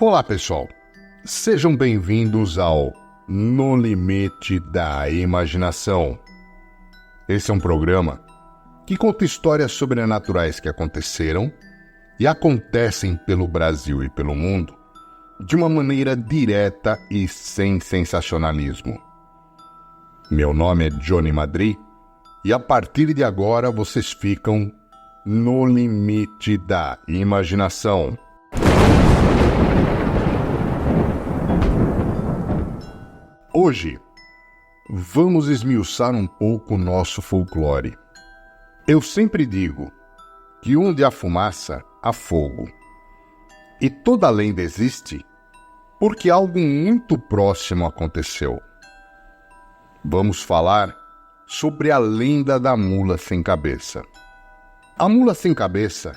Olá, pessoal. Sejam bem-vindos ao No Limite da Imaginação. Esse é um programa que conta histórias sobrenaturais que aconteceram e acontecem pelo Brasil e pelo mundo de uma maneira direta e sem sensacionalismo. Meu nome é Johnny Madri e a partir de agora vocês ficam no limite da imaginação. Hoje, vamos esmiuçar um pouco o nosso folclore. Eu sempre digo que onde há fumaça, há fogo. E toda lenda existe porque algo muito próximo aconteceu. Vamos falar sobre a lenda da mula sem cabeça. A mula sem cabeça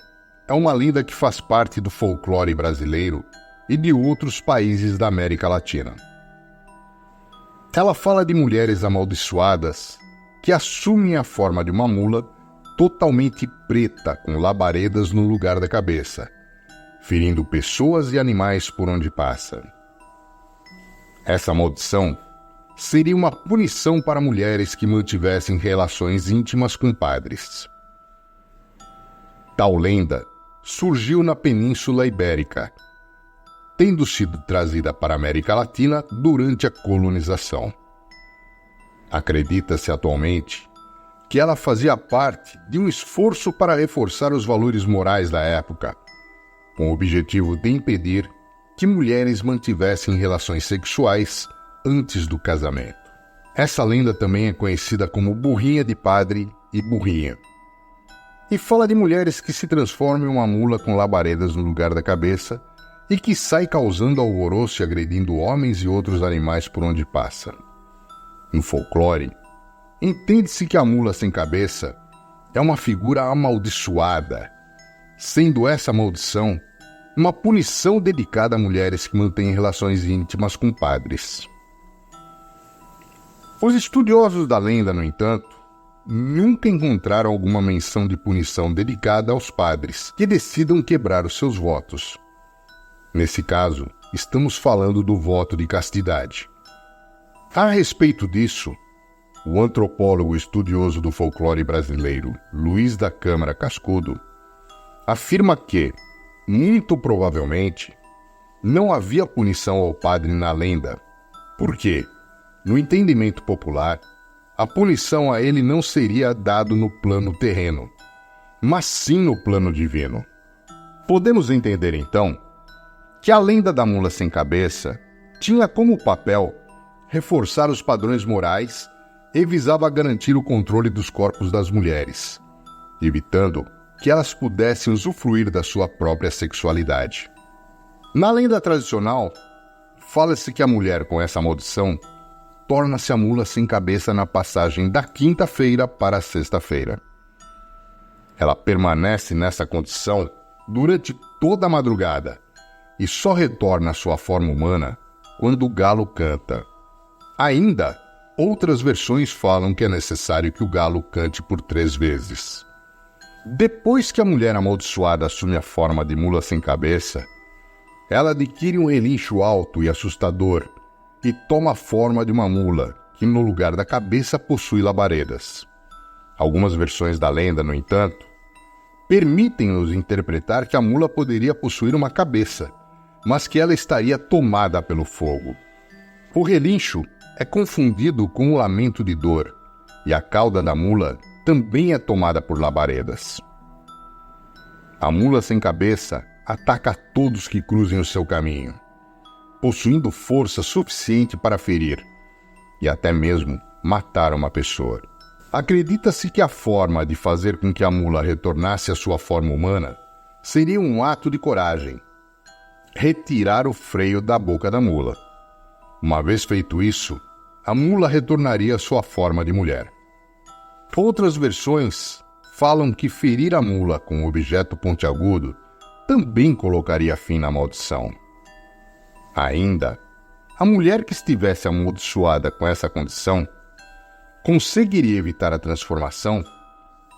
é uma lenda que faz parte do folclore brasileiro e de outros países da América Latina. Ela fala de mulheres amaldiçoadas que assumem a forma de uma mula totalmente preta com labaredas no lugar da cabeça, ferindo pessoas e animais por onde passa. Essa maldição seria uma punição para mulheres que mantivessem relações íntimas com padres. Tal lenda surgiu na Península Ibérica, tendo sido trazida para a América Latina durante a colonização. Acredita-se atualmente que ela fazia parte de um esforço para reforçar os valores morais da época, com o objetivo de impedir que mulheres mantivessem relações sexuais antes do casamento. Essa lenda também é conhecida como burrinha de padre e burrinha, e fala de mulheres que se transformam em uma mula com labaredas no lugar da cabeça e que sai causando alvoroço e agredindo homens e outros animais por onde passa. No folclore, entende-se que a mula sem cabeça é uma figura amaldiçoada, sendo essa maldição uma punição dedicada a mulheres que mantêm relações íntimas com padres. Os estudiosos da lenda, no entanto, nunca encontraram alguma menção de punição dedicada aos padres que decidam quebrar os seus votos. Nesse caso, estamos falando do voto de castidade. A respeito disso, o antropólogo estudioso do folclore brasileiro, Luiz da Câmara Cascudo, afirma que, muito provavelmente, não havia punição ao padre na lenda, porque, no entendimento popular, a punição a ele não seria dado no plano terreno, mas sim no plano divino. Podemos entender, então, que a lenda da mula sem cabeça tinha como papel reforçar os padrões morais e visava garantir o controle dos corpos das mulheres, evitando que elas pudessem usufruir da sua própria sexualidade. Na lenda tradicional, fala-se que a mulher com essa maldição torna-se a mula sem cabeça na passagem da quinta-feira para a sexta-feira. Ela permanece nessa condição durante toda a madrugada e só retorna à sua forma humana quando o galo canta. Ainda, outras versões falam que é necessário que o galo cante por 3 vezes. Depois que a mulher amaldiçoada assume a forma de mula sem cabeça, ela adquire um relincho alto e assustador e toma a forma de uma mula, que no lugar da cabeça possui labaredas. Algumas versões da lenda, no entanto, permitem-nos interpretar que a mula poderia possuir uma cabeça, mas que ela estaria tomada pelo fogo. O relincho é confundido com um lamento de dor, e a cauda da mula também é tomada por labaredas. A mula sem cabeça ataca a todos que cruzem o seu caminho, possuindo força suficiente para ferir e até mesmo matar uma pessoa. Acredita-se que a forma de fazer com que a mula retornasse à sua forma humana seria um ato de coragem: retirar o freio da boca da mula. Uma vez feito isso, a mula retornaria à sua forma de mulher. Outras versões falam que ferir a mula com um objeto pontiagudo também colocaria fim na maldição. Ainda, a mulher que estivesse amaldiçoada com essa condição conseguiria evitar a transformação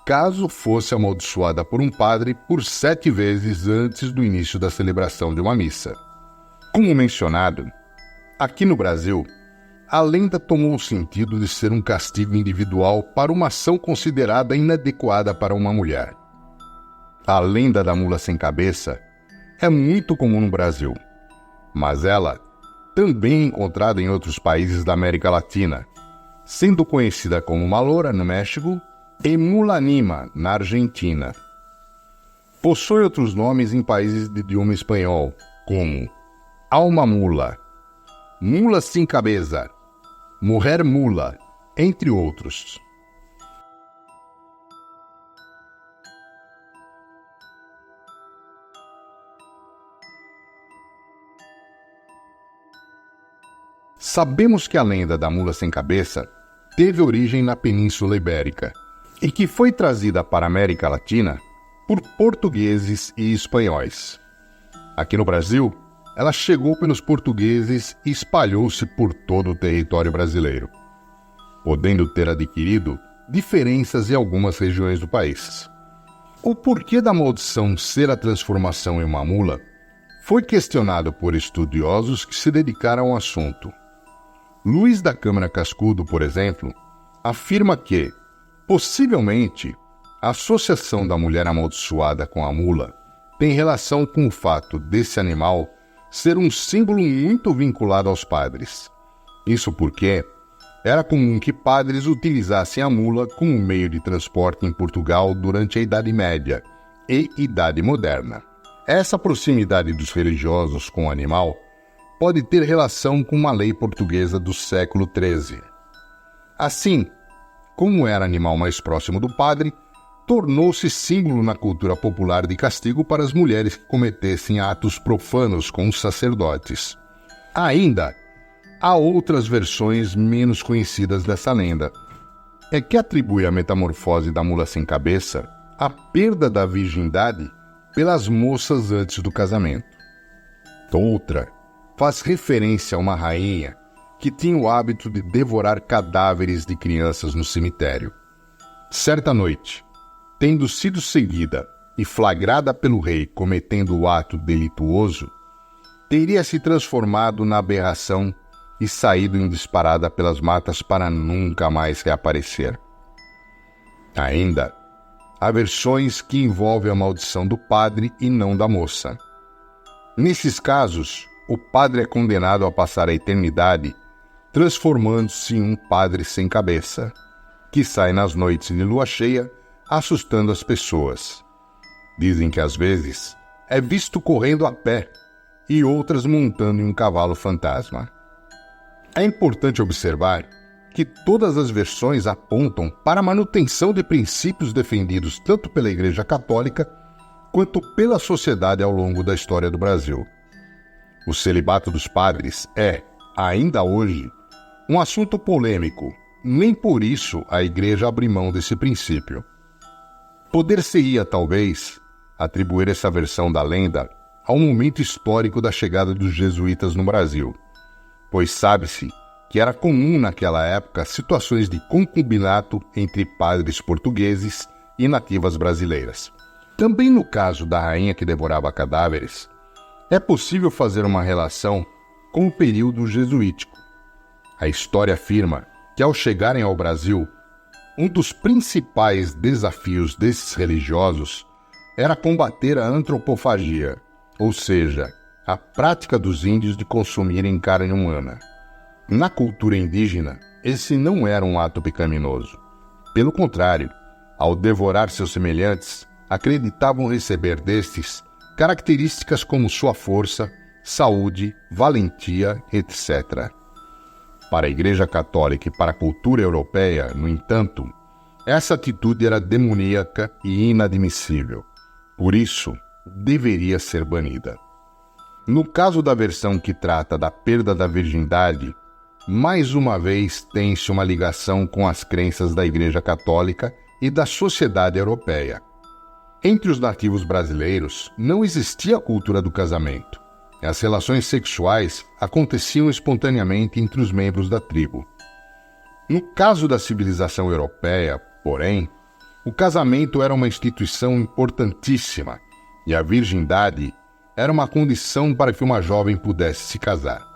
caso fosse amaldiçoada por um padre por 7 vezes antes do início da celebração de uma missa. Como mencionado, aqui no Brasil, a lenda tomou o sentido de ser um castigo individual para uma ação considerada inadequada para uma mulher. A lenda da mula sem cabeça é muito comum no Brasil, mas ela também é encontrada em outros países da América Latina, sendo conhecida como Maloura, no México, e Mulanima, na Argentina. Possui outros nomes em países de idioma espanhol, como alma mula, mula sem cabeça, mulher mula, entre outros. Sabemos que a lenda da mula sem cabeça teve origem na Península Ibérica e que foi trazida para a América Latina por portugueses e espanhóis. Aqui no Brasil, ela chegou pelos portugueses e espalhou-se por todo o território brasileiro, podendo ter adquirido diferenças em algumas regiões do país. O porquê da maldição ser a transformação em uma mula foi questionado por estudiosos que se dedicaram ao assunto. Luiz da Câmara Cascudo, por exemplo, afirma que, possivelmente, a associação da mulher amaldiçoada com a mula tem relação com o fato desse animal ser um símbolo muito vinculado aos padres. Isso porque era comum que padres utilizassem a mula como meio de transporte em Portugal durante a Idade Média e Idade Moderna. Essa proximidade dos religiosos com o animal pode ter relação com uma lei portuguesa do século XIII. Assim, como era animal mais próximo do padre, tornou-se símbolo na cultura popular de castigo para as mulheres que cometessem atos profanos com os sacerdotes. Ainda há outras versões menos conhecidas dessa lenda. É que atribui a metamorfose da mula sem cabeça à perda da virgindade pelas moças antes do casamento. Outra faz referência a uma rainha que tinha o hábito de devorar cadáveres de crianças no cemitério. Certa noite, tendo sido seguida e flagrada pelo rei cometendo o ato delituoso, teria se transformado na aberração e saído em disparada pelas matas para nunca mais reaparecer. Ainda há versões que envolvem a maldição do padre e não da moça. Nesses casos, o padre é condenado a passar a eternidade transformando-se em um padre sem cabeça, que sai nas noites de lua cheia assustando as pessoas. Dizem que às vezes é visto correndo a pé e outras montando em um cavalo fantasma. É importante observar que todas as versões apontam para a manutenção de princípios defendidos tanto pela Igreja Católica quanto pela sociedade ao longo da história do Brasil. O celibato dos padres é, ainda hoje, um assunto polêmico. Nem por isso a Igreja abre mão desse princípio. Poder-se-ia, talvez, atribuir essa versão da lenda ao momento histórico da chegada dos jesuítas no Brasil, pois sabe-se que era comum naquela época situações de concubinato entre padres portugueses e nativas brasileiras. Também no caso da rainha que devorava cadáveres, é possível fazer uma relação com o período jesuítico. A história afirma que, ao chegarem ao Brasil, um dos principais desafios desses religiosos era combater a antropofagia, ou seja, a prática dos índios de consumirem carne humana. Na cultura indígena, esse não era um ato pecaminoso. Pelo contrário, ao devorar seus semelhantes, acreditavam receber destes características como sua força, saúde, valentia, etc. Para a Igreja Católica e para a cultura europeia, no entanto, essa atitude era demoníaca e inadmissível. Por isso, deveria ser banida. No caso da versão que trata da perda da virgindade, mais uma vez tem-se uma ligação com as crenças da Igreja Católica e da sociedade europeia. Entre os nativos brasileiros, não existia a cultura do casamento. As relações sexuais aconteciam espontaneamente entre os membros da tribo. No caso da civilização europeia, porém, o casamento era uma instituição importantíssima e a virgindade era uma condição para que uma jovem pudesse se casar.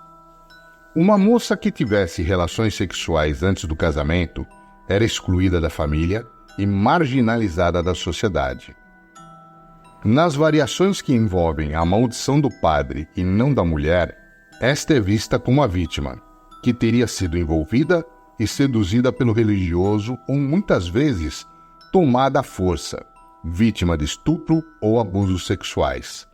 Uma moça que tivesse relações sexuais antes do casamento era excluída da família e marginalizada da sociedade. Nas variações que envolvem a maldição do padre e não da mulher, esta é vista como a vítima, que teria sido envolvida e seduzida pelo religioso ou muitas vezes tomada à força, vítima de estupro ou abusos sexuais.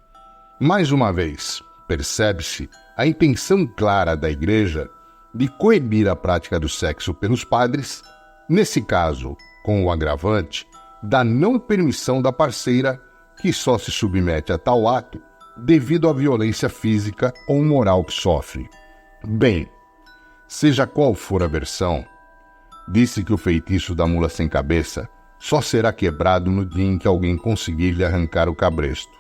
Mais uma vez, percebe-se a intenção clara da Igreja de coibir a prática do sexo pelos padres, nesse caso, com o agravante da não permissão da parceira, que só se submete a tal ato devido à violência física ou moral que sofre. Bem, seja qual for a versão, disse que o feitiço da mula sem cabeça só será quebrado no dia em que alguém conseguir lhe arrancar o cabresto,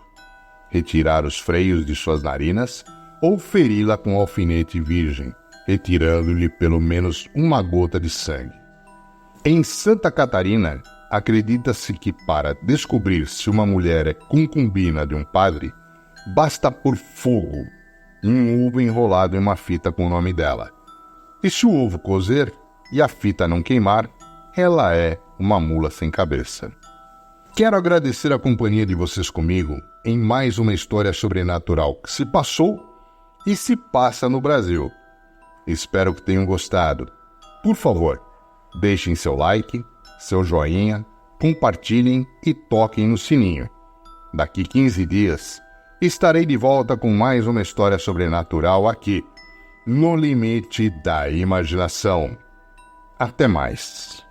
retirar os freios de suas narinas ou feri-la com um alfinete virgem, retirando-lhe pelo menos uma gota de sangue. Em Santa Catarina, acredita-se que para descobrir se uma mulher é concubina de um padre, basta pôr fogo em um ovo enrolado em uma fita com o nome dela. E se o ovo cozer e a fita não queimar, ela é uma mula sem cabeça. Quero agradecer a companhia de vocês comigo em mais uma história sobrenatural que se passou e se passa no Brasil. Espero que tenham gostado. Por favor, deixem seu like, seu joinha, compartilhem e toquem no sininho. Daqui 15 dias, estarei de volta com mais uma história sobrenatural aqui, no Limite da Imaginação. Até mais.